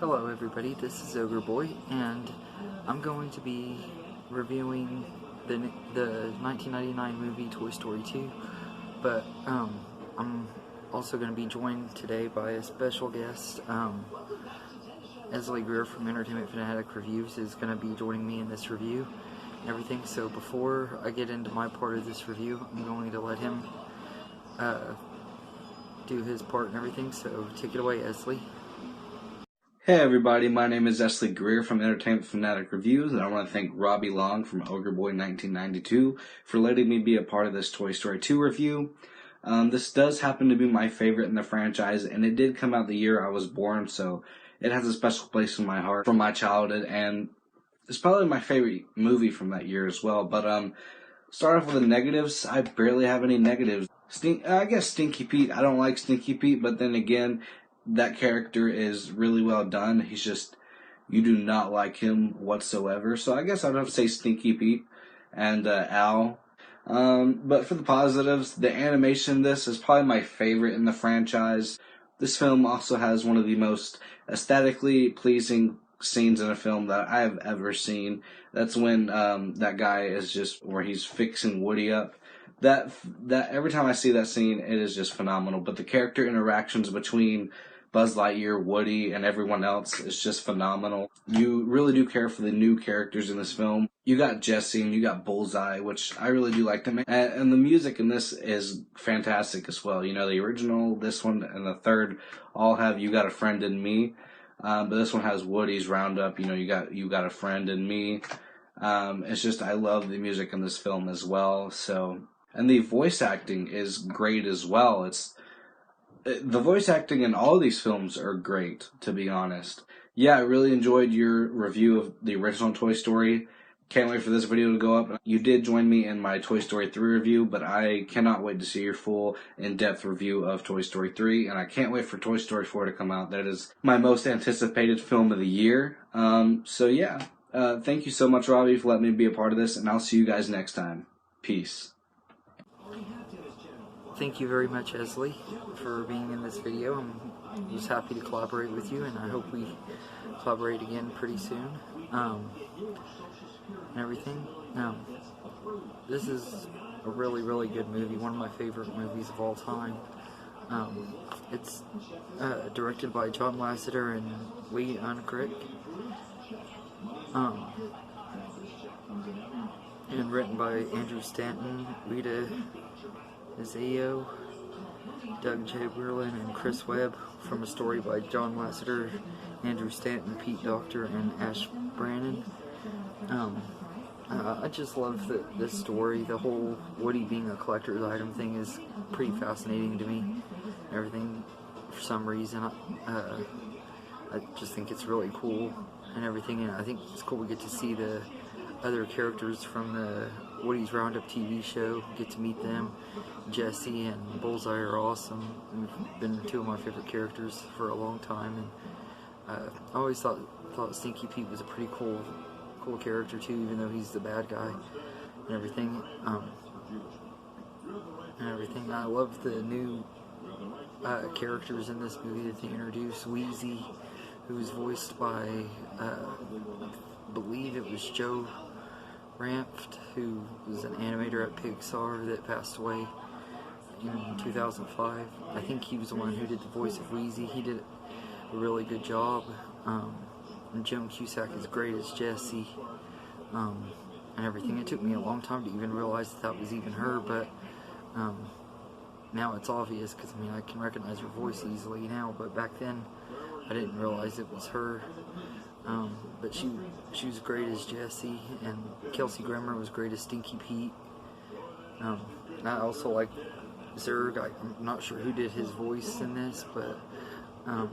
Hello everybody, this is Ogre Boy, and I'm going to be reviewing the 1999 movie Toy Story 2, but I'm also going to be joined today by a special guest. Esley Grier from Entertainment Fanatic Reviews is going to be joining me in this review and everything. So before I get into my part of this review, I'm going to let him do his part and everything, so take it away, Esley. Hey everybody, my name is Esley Grier from Entertainment Fanatic Reviews, and I want to thank Robbie Long from Ogre Boy 1992 for letting me be a part of this Toy Story 2 review. This does happen to be my favorite in the franchise, and it did come out the year I was born, so it has a special place in my heart from my childhood, and it's probably my favorite movie from that year as well. But start off with the negatives. I barely have any negatives. I guess Stinky Pete. I don't like Stinky Pete, but then again, that character is really well done. He's just, you do not like him whatsoever. So I guess I'd have to say Stinky Pete and Al. But for the positives, the animation in this is probably my favorite in the franchise. This film also has one of the most aesthetically pleasing scenes in a film that I've ever seen. That's when that guy is just, where he's fixing Woody up. That every time I see that scene, it is just phenomenal. But the character interactions between Buzz Lightyear, Woody, and everyone else is just phenomenal. You really do care for the new characters in this film. You got Jesse and you got Bullseye, which I really do like them. And the music in this is fantastic as well. You know, the original, this one, and the third all have You Got a Friend in Me. But this one has Woody's Roundup. You know, You Got a Friend in Me. It's just, I love the music in this film as well. And the voice acting is great as well. The voice acting in all these films are great, to be honest. Yeah, I really enjoyed your review of the original Toy Story. Can't wait for this video to go up. You did join me in my Toy Story 3 review, but I cannot wait to see your full, in-depth review of Toy Story 3, and I can't wait for Toy Story 4 to come out. That is my most anticipated film of the year. So yeah, thank you so much, Robbie, for letting me be a part of this, and I'll see you guys next time. Peace. Thank you very much, Esley, for being in this video. I'm just happy to collaborate with you, and I hope we collaborate again pretty soon. And everything. This is a really, really good movie. One of my favorite movies of all time. It's directed by John Lasseter and Lee Unkrich. And written by Andrew Stanton, Rita Ezio, Doug Chamberlain, and Chris Webb, from a story by John Lasseter, Andrew Stanton, Pete Docter, and Ash Brannon. I just love this story. The whole Woody being a collector's item thing is pretty fascinating to me. Everything, for some reason, I just think it's really cool and everything, and I think it's cool we get to see the other characters from the Woody's Roundup TV show, get to meet them. Jesse and Bullseye are awesome. They've been two of my favorite characters for a long time, and I always thought Stinky Pete was a pretty cool character too, even though he's the bad guy and everything. I love the new characters in this movie that they introduced. Wheezy, who's voiced by I believe it was Joe Ranft, who was an animator at Pixar that passed away in 2005. I think he was the one who did the voice of Wheezy. He did a really good job. And Joan Cusack is great as Jessie, and everything. It took me a long time to even realize that was even her, but now it's obvious, because I mean, I can recognize her voice easily now, but back then I didn't realize it was her. But she was great as Jessie, and Kelsey Grammer was great as Stinky Pete. I also like Zurg. I'm not sure who did his voice in this, but I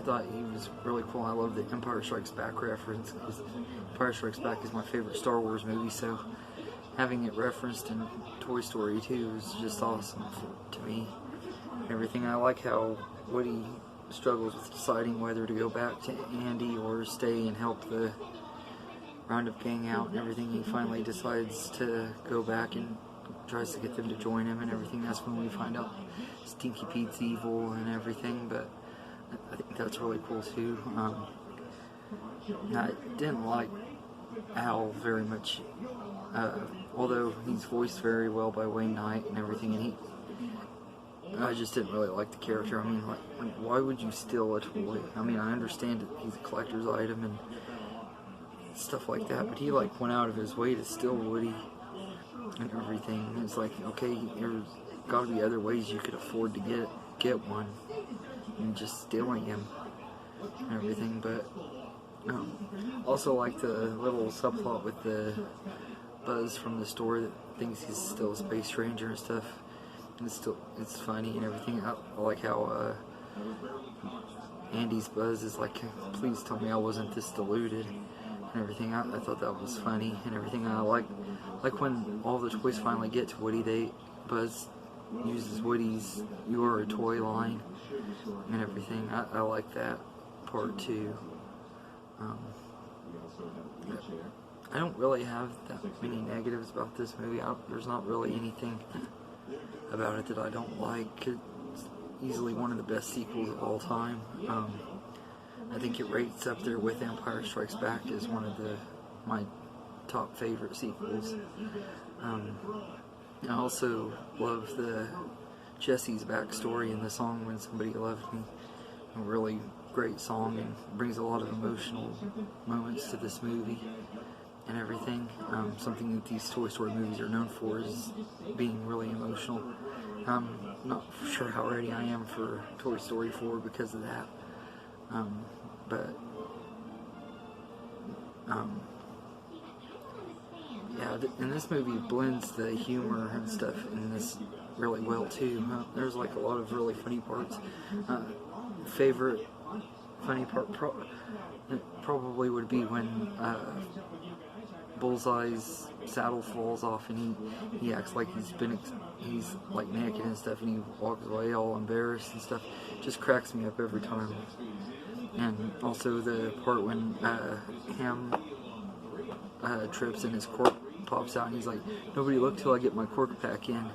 thought he was really cool. I love the Empire Strikes Back reference, because Empire Strikes Back is my favorite Star Wars movie, so having it referenced in Toy Story 2 is just awesome to me. Everything. I like how Woody struggles with deciding whether to go back to Andy or stay and help the Roundup gang out and everything. He finally decides to go back and tries to get them to join him and everything. That's when we find out Stinky Pete's evil and everything. But I think that's really cool too. I didn't like Al very much, although he's voiced very well by Wayne Knight and everything, and I just didn't really like the character. I mean, like, why would you steal a toy? I mean, I understand that he's a collector's item and stuff like that, but he like went out of his way to steal Woody and everything. It's like, okay, there's got to be other ways you could afford to get one than just stealing him and everything. But also like the little subplot with the Buzz from the store that thinks he's still a space ranger and stuff. It's funny and everything. I like how Andy's Buzz is like, please tell me I wasn't this deluded and everything. I thought that was funny and everything. I like when all the toys finally get to Woody, Buzz uses Woody's "You're a Toy" line and everything. I like that part too. I don't really have that many negatives about this movie. There's not really anything about it that I don't like. It's easily one of the best sequels of all time. I think it rates up there with Empire Strikes Back as one of my top favorite sequels. I also love Jesse's backstory in the song "When Somebody Loved Me." A really great song and brings a lot of emotional moments to this movie and everything. Something that these Toy Story movies are known for is being really emotional. I'm not sure how ready I am for Toy Story 4 because of that. Yeah, and this movie blends the humor and stuff in this really well too. There's like a lot of really funny parts. Favorite funny part probably would be when Bullseye's saddle falls off and he acts like he's like naked and stuff, and he walks away all embarrassed and stuff. Just cracks me up every time. And also the part when Ham trips and his cork pops out and he's like, "Nobody look till I get my cork back in."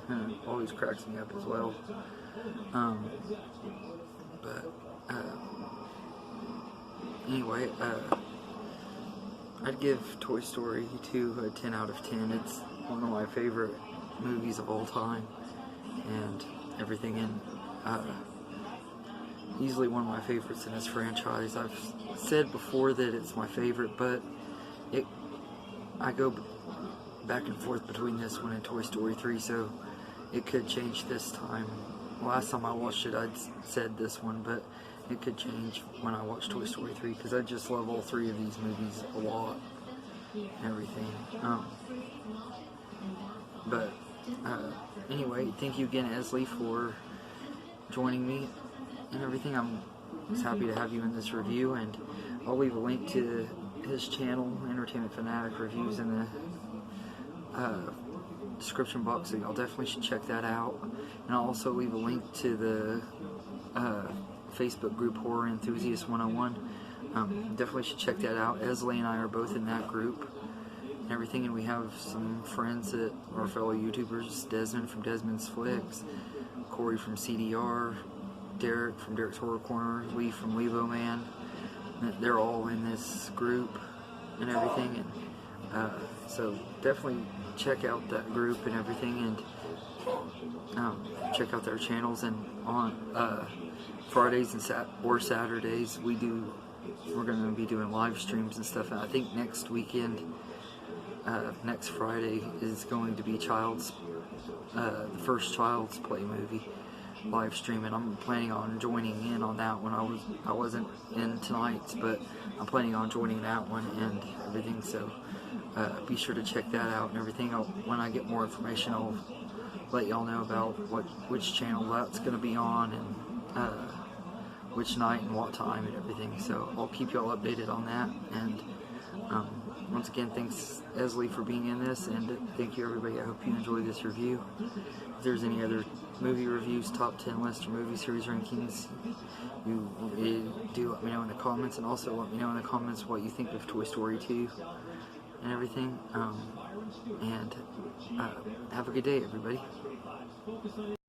Always cracks me up as well. Anyway, I'd give Toy Story 2 a 10 out of 10. It's one of my favorite movies of all time and everything, and easily one of my favorites in this franchise. I've said before that it's my favorite, but I go back and forth between this one and Toy Story 3, so it could change this time. Last time I watched it, I'd said this one, but it could change when I watch Toy Story 3, because I just love all three of these movies a lot and everything. Anyway, thank you again, Esley, for joining me and everything. I'm just happy to have you in this review, and I'll leave a link to his channel, Entertainment Fanatic Reviews, in the description box, so y'all definitely should check that out. And I'll also leave a link to the Facebook group Horror Enthusiast 101. Definitely should check that out. Esley and I are both in that group and everything, and we have some friends that are fellow YouTubers: Desmond from Desmond's Flicks, Corey from CDR, Derek from Derek's Horror Corner, Lee from Levo Man. They're all in this group and everything, and so definitely check out that group and everything, and check out their channels. And on Fridays and Saturdays we're going to be doing live streams and stuff, and I think next weekend, next Friday, is going to be the first Child's Play movie live stream, and I'm planning on joining in on that one. I wasn't in tonight's, but I'm planning on joining that one and everything, so be sure to check that out and everything. When I get more information, I'll let y'all know about which channel that's going to be on, and which night and what time and everything, so I'll keep y'all updated on that. And once again, thanks, Esley, for being in this, and thank you, everybody. I hope you enjoyed this review. If there's any other movie reviews, top 10 list, or movie series rankings you do, let me know in the comments, and also let me know in the comments what you think of Toy Story 2 and everything. And have a good day, everybody.